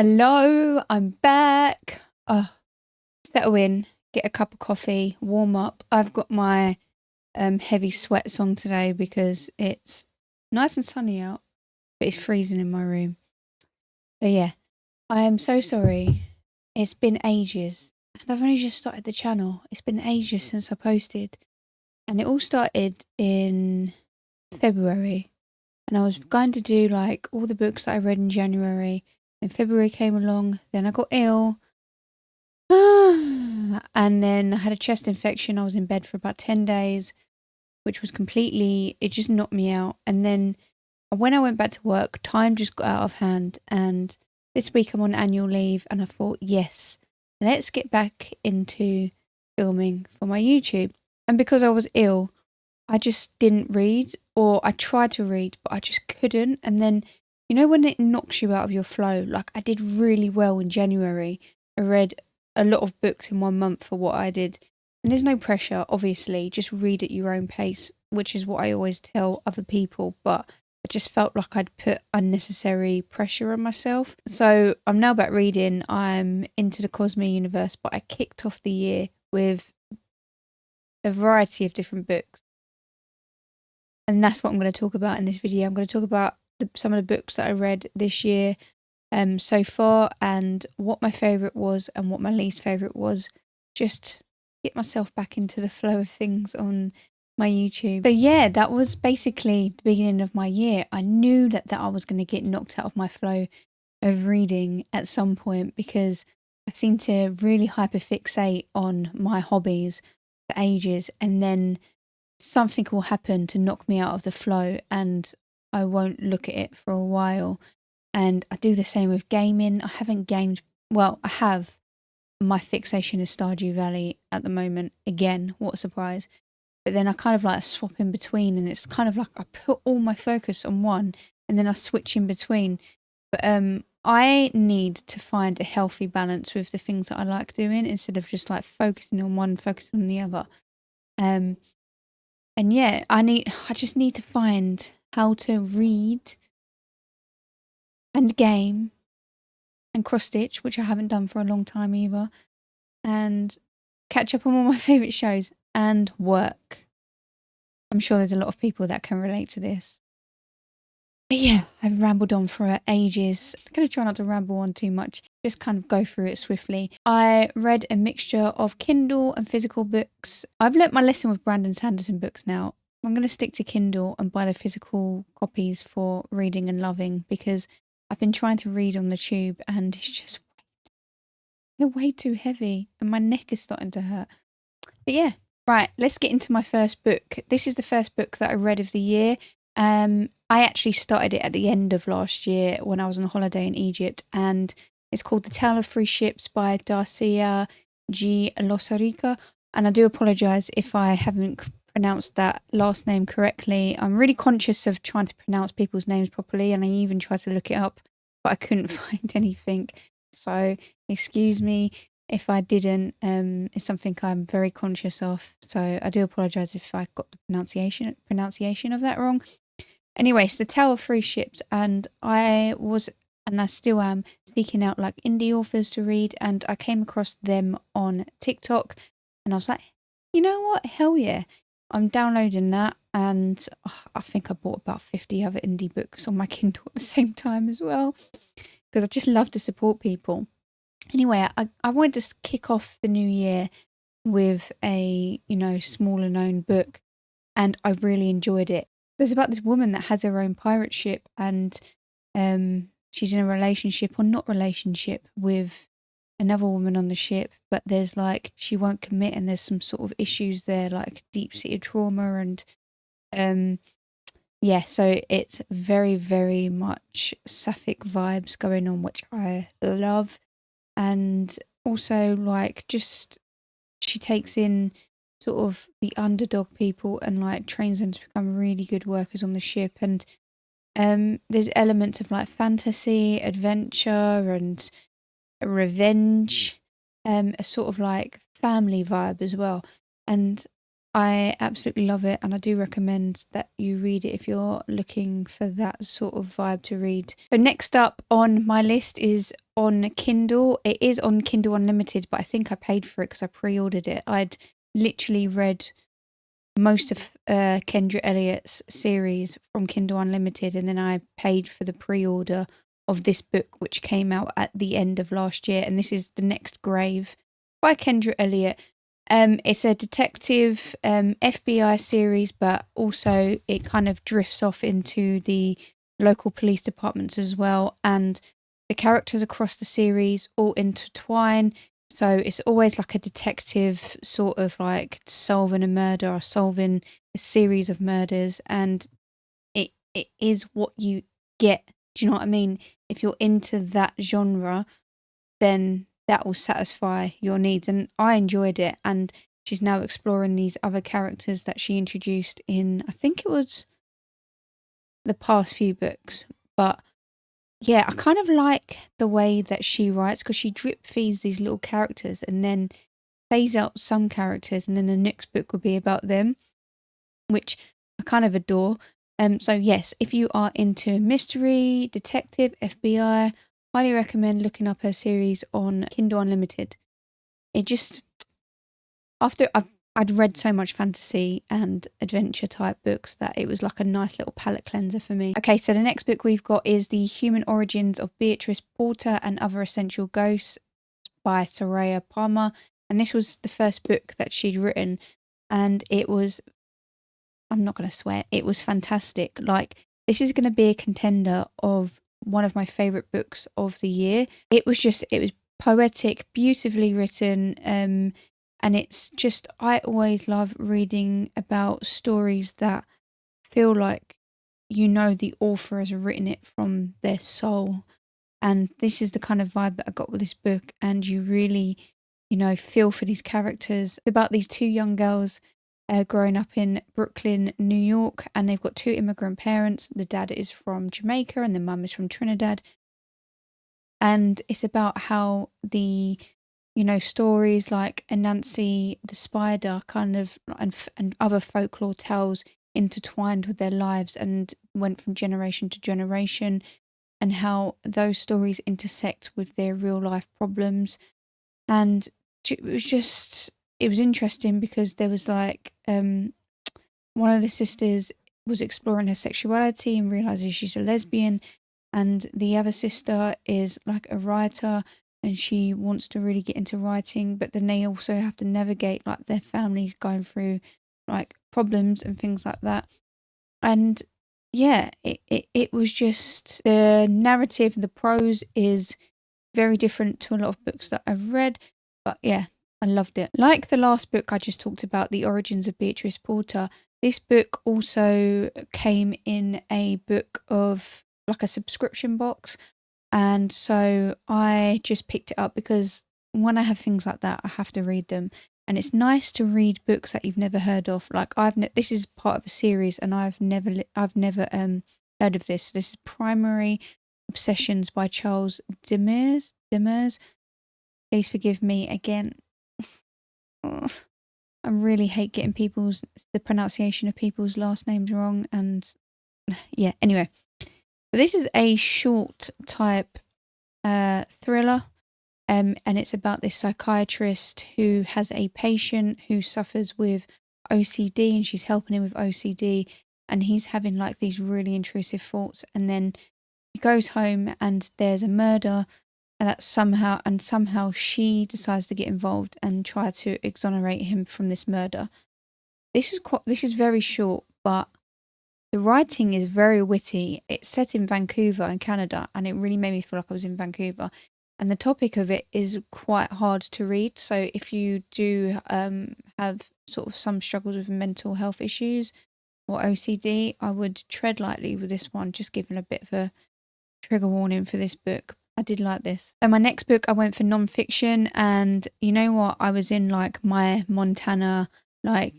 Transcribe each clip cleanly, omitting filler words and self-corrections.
Hello, I'm back. Settle in, get a cup of coffee, warm up. I've got my heavy sweats on today because it's nice and sunny out, but it's freezing in my room. So yeah, I am so sorry. It's been ages, and I've only just started the channel. It's been ages since I posted, and it all started in February. And I was going to do like all the books that I read in January. Then February came along, then I got ill. And then I had a chest infection. I was in bed for about 10 days, which was it just knocked me out. And then when I went back to work, time just got out of hand. And this week I'm on annual leave, and I thought, yes, let's get back into filming for my YouTube. And because I was ill, I just didn't read, or I tried to read, but I just couldn't. And then, you know, when it knocks you out of your flow, like I did really well in January. I read a lot of books in 1 month for what I did. And there's no pressure, obviously, just read at your own pace, which is what I always tell other people. But I just felt like I'd put unnecessary pressure on myself. So I'm now back reading. I'm into the Cosmo universe, but I kicked off the year with a variety of different books. And that's what I'm going to talk about in this video. I'm going to talk about some of the books that I read this year so far, and what my favourite was and what my least favourite was. Just get myself back into the flow of things on my YouTube. So yeah, that was basically the beginning of my year. I knew that I was going to get knocked out of my flow of reading at some point, because I seem to really hyperfixate on my hobbies for ages, and then something will happen to knock me out of the flow and I won't look at it for a while. And I do the same with gaming. I haven't gamed, well, I have. My fixation is Stardew Valley at the moment. Again, what a surprise. But then I kind of like swap in between, and it's kind of like I put all my focus on one and then I switch in between. But I need to find a healthy balance with the things that I like doing, instead of just like focusing on one, focusing on the other. And yeah, I just need to find how to read and game and cross stitch, which I haven't done for a long time either, and catch up on all my favourite shows and work. I'm sure there's a lot of people that can relate to this. But yeah, I've rambled on for ages. I'm going to try not to ramble on too much, just kind of go through it swiftly. I read a mixture of Kindle and physical books. I've learnt my lesson with Brandon Sanderson books now. I'm going to stick to Kindle and buy the physical copies for reading and loving, because I've been trying to read on the tube and it's just way too heavy and my neck is starting to hurt. But yeah, right, let's get into my first book. This is the first book that I read of the year. I actually started it at the end of last year when I was on holiday in Egypt, and it's called The Tale of Three Ships by Darcia G. Losarica. And I do apologise if I haven't pronounced that last name correctly. I'm really conscious of trying to pronounce people's names properly, and I even tried to look it up, but I couldn't find anything. So excuse me if I didn't. It's something I'm very conscious of. So I do apologise if I got the pronunciation of that wrong. Anyways, The Tale of Three Ships, and I still am seeking out like indie authors to read, and I came across them on TikTok, and I was like, you know what? Hell yeah. I'm downloading that, and I think I bought about 50 other indie books on my Kindle at the same time as well, because I just love to support people. Anyway, I wanted to kick off the new year with a, smaller known book, and I really enjoyed it. It was about this woman that has her own pirate ship, and she's in a relationship or not relationship with another woman on the ship, but there's like, she won't commit, and there's some sort of issues there, like deep-seated trauma, and yeah, so it's very, very much sapphic vibes going on, which I love. And also like, just she takes in sort of the underdog people and like trains them to become really good workers on the ship. And there's elements of like fantasy, adventure, and revenge, a sort of like family vibe as well. And I absolutely love it, and I do recommend that you read it if you're looking for that sort of vibe to read. So next up on my list is on Kindle. It is on Kindle Unlimited, but I think I paid for it because I pre-ordered it. I'd literally read most of Kendra Elliott's series from Kindle Unlimited, and then I paid for the pre-order of this book, which came out at the end of last year, and this is The Next Grave by Kendra Elliott. It's a detective FBI series, but also it kind of drifts off into the local police departments as well, and the characters across the series all intertwine. So it's always like a detective sort of like solving a murder or solving a series of murders, and it is what you get. Do you know what I mean? If you're into that genre, then that will satisfy your needs. And I enjoyed it, and she's now exploring these other characters that she introduced in, I think it was the past few books. But yeah, I kind of like the way that she writes, because she drip feeds these little characters and then phase out some characters, and then the next book will be about them, which I kind of adore. So yes, if you are into mystery, detective, FBI, highly recommend looking up her series on Kindle Unlimited. It just, after I'd read so much fantasy and adventure type books, that it was like a nice little palate cleanser for me. Okay, so the next book we've got is The Human Origins of Beatrice Porter and Other Essential Ghosts by Sarah Palmer. And this was the first book that she'd written, and it was, I'm not going to swear, it was fantastic. Like, this is going to be a contender of one of my favourite books of the year. It was poetic, beautifully written, and it's just, I always love reading about stories that feel like, you know, the author has written it from their soul. And this is the kind of vibe that I got with this book. And you really, you know, feel for these characters. It's about these two young girls growing up in Brooklyn, New York. And they've got two immigrant parents. The dad is from Jamaica and the mum is from Trinidad. And it's about how the, you know, stories like Anansi the spider kind of, and other folklore tales intertwined with their lives and went from generation to generation, and how those stories intersect with their real life problems. And it was interesting because there was like, one of the sisters was exploring her sexuality and realizes she's a lesbian, and the other sister is like a writer and she wants to really get into writing, but then they also have to navigate like their families going through like problems and things like that. And yeah, it was just, the narrative, the prose is very different to a lot of books that I've read, but yeah, I loved it. Like the last book I just talked about, The Origins of Beatrice Porter, this book also came in a book of like a subscription box. And so I just picked it up because when I have things like that, I have to read them. And it's nice to read books that you've never heard of. Like this is part of a series, and I've never heard of this. This is Primary Obsessions by Charles Demers. Please forgive me again. I really hate getting the pronunciation of people's last names wrong. And yeah, anyway. So this is a short type thriller, and it's about this psychiatrist who has a patient who suffers with OCD, and she's helping him with OCD, and he's having like these really intrusive thoughts, and then he goes home and there's a murder, and somehow she decides to get involved and try to exonerate him from this murder. This is very short, but the writing is very witty. It's set in Vancouver in Canada, and it really made me feel like I was in Vancouver. And the topic of it is quite hard to read. So if you do have sort of some struggles with mental health issues or OCD, I would tread lightly with this one, just giving a bit of a trigger warning for this book. I did like this. And my next book, I went for non-fiction, and you know what? I was in like my Montana, like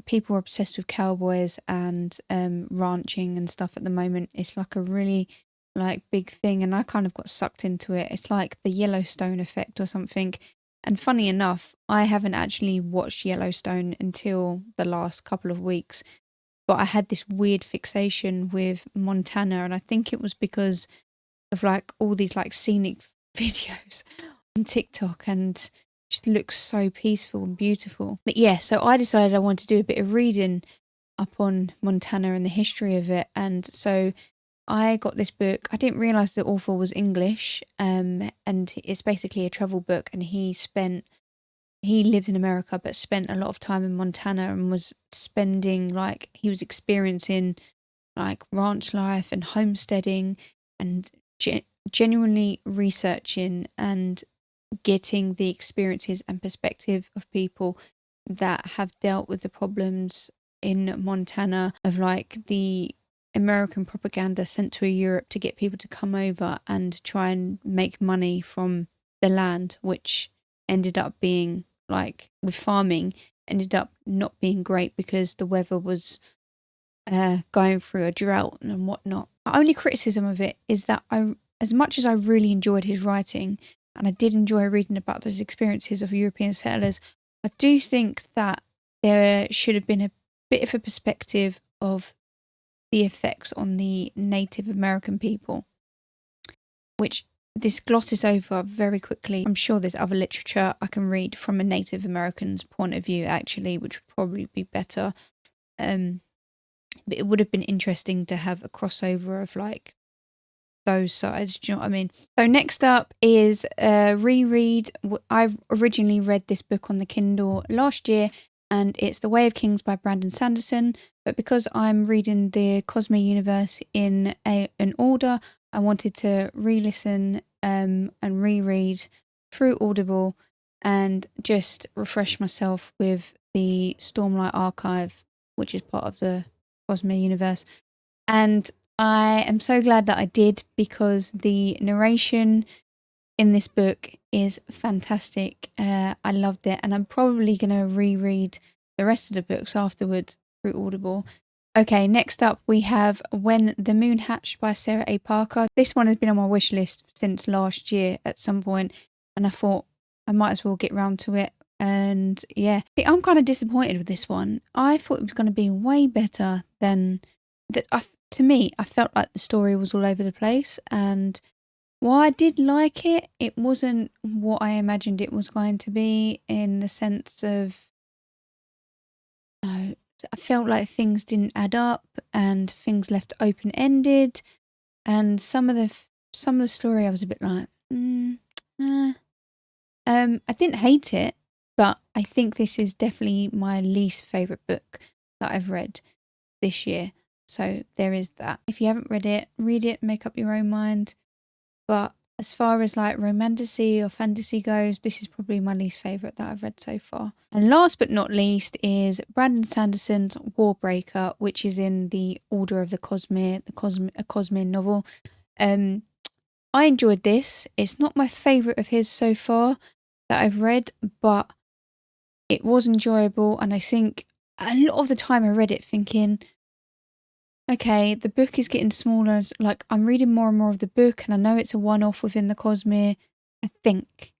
people are obsessed with cowboys and ranching and stuff at the moment. It's like a really like big thing, and I kind of got sucked into it. It's like the Yellowstone effect or something. And funny enough, I haven't actually watched Yellowstone until the last couple of weeks, but I had this weird fixation with Montana, and I think it was because of like all these like scenic videos on TikTok, and it just looks so peaceful and beautiful. But yeah, so I decided I wanted to do a bit of reading up on Montana and the history of it, and so I got this book. I didn't realize the author was English, and it's basically a travel book, and he lived in America but spent a lot of time in Montana and was spending, like, he was experiencing like ranch life and homesteading and genuinely researching and getting the experiences and perspective of people that have dealt with the problems in Montana of like the American propaganda sent to Europe to get people to come over and try and make money from the land, which ended up being, like with farming, ended up not being great because the weather was going through a drought and whatnot. My only criticism of it is that as much as I really enjoyed his writing, and I did enjoy reading about those experiences of European settlers, I do think that there should have been a bit of a perspective of the effects on the Native American people, which this glosses over very quickly. I'm sure there's other literature I can read from a Native American's point of view, actually, which would probably be better. But it would have been interesting to have a crossover of like those sides. Do you know what I mean? So next up is a reread. I've originally read this book on the Kindle last year, and it's The Way of Kings by Brandon Sanderson. But because I'm reading the Cosmere universe in an order, I wanted to re-listen and reread through Audible and just refresh myself with the Stormlight Archive, which is part of the Cosmere universe. And I am so glad that I did, because the narration in this book is fantastic. I loved it, and I'm probably going to reread the rest of the books afterwards through Audible. Okay, next up we have When the Moon Hatched by Sarah A. Parker. This one has been on my wish list since last year at some point, and I thought I might as well get round to it. And yeah, I'm kind of disappointed with this one. I thought it was going to be way better than that. To me, I felt like the story was all over the place, and while I did like it, it wasn't what I imagined it was going to be, in the sense of, I felt like things didn't add up and things left open ended, and some of the story I was a bit like, I didn't hate it, but I think this is definitely my least favourite book that I've read this year. So there is that. If you haven't read it, read it, make up your own mind. But as far as like romantasy or fantasy goes, this is probably my least favourite that I've read so far. And last but not least is Brandon Sanderson's Warbreaker, which is in the Order of the Cosmere, a Cosmere novel. I enjoyed this. It's not my favourite of his so far that I've read, but it was enjoyable, and I think a lot of the time I read it thinking, okay, the book is getting smaller. Like, I'm reading more and more of the book, and I know it's a one-off within the Cosmere. I think.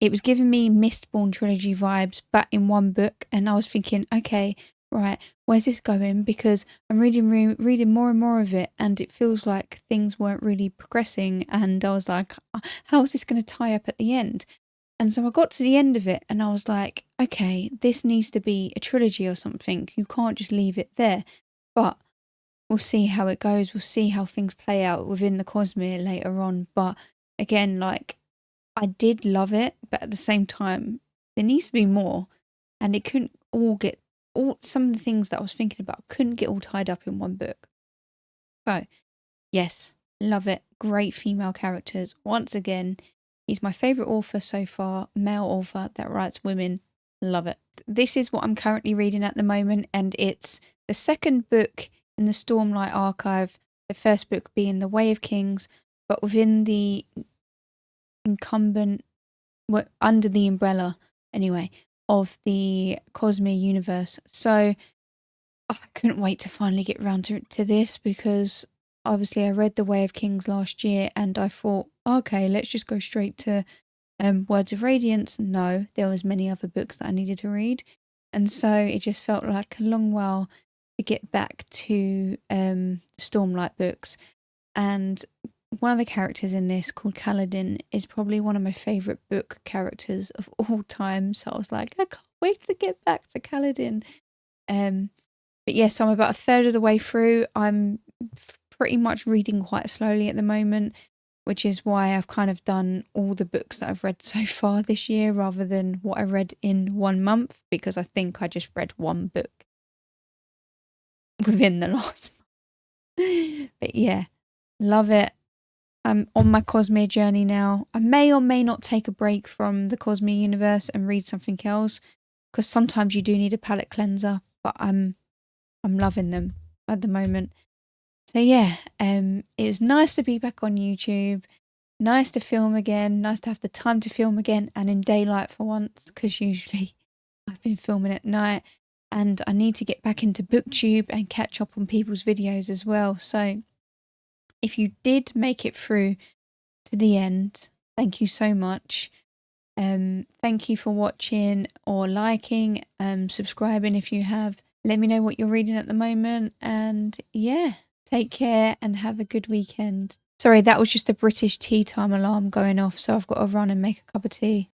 It was giving me Mistborn trilogy vibes, but in one book, and I was thinking, okay, right, where's this going? Because I'm reading more and more of it, and it feels like things weren't really progressing, and I was like, how is this going to tie up at the end? And so I got to the end of it, and I was like, okay, this needs to be a trilogy or something. You can't just leave it there. But we'll see how it goes. We'll see how things play out within the Cosmere later on. But again, like, I did love it, but at the same time, there needs to be more. And it couldn't all get, some of the things that I was thinking about couldn't get all tied up in one book. So, yes, love it. Great female characters. Once again, he's my favourite author so far, male author that writes women. Love it. This is what I'm currently reading at the moment, and it's the second book in the Stormlight Archive, the first book being The Way of Kings, but within the under the umbrella, anyway, of the Cosmere universe. So I couldn't wait to finally get around to this, because obviously I read The Way of Kings last year, and I thought, okay, let's just go straight to Words of Radiance. No, there was many other books that I needed to read, and so it just felt like a long while to get back to Stormlight books. And one of the characters in this, called Kaladin, is probably one of my favourite book characters of all time. So I was like, I can't wait to get back to Kaladin. But yes, I'm about a third of the way through. I'm pretty much reading quite slowly at the moment, which is why I've kind of done all the books that I've read so far this year rather than what I read in 1 month, because I think I just read one book within the last month. But yeah, love it. I'm on my Cosmere journey now. I may or may not take a break from the Cosmere universe and read something else, because sometimes you do need a palate cleanser, but I'm loving them at the moment. So yeah, it was nice to be back on YouTube. Nice to film again. Nice to have the time to film again and in daylight for once, because usually I've been filming at night. And I need to get back into booktube and catch up on people's videos as well. So if you did make it through to the end, thank you so much. Thank you for watching or liking, subscribing if you have. Let me know what you're reading at the moment, and yeah, take care and have a good weekend. Sorry, that was just a British tea time alarm going off, so I've got to run and make a cup of tea.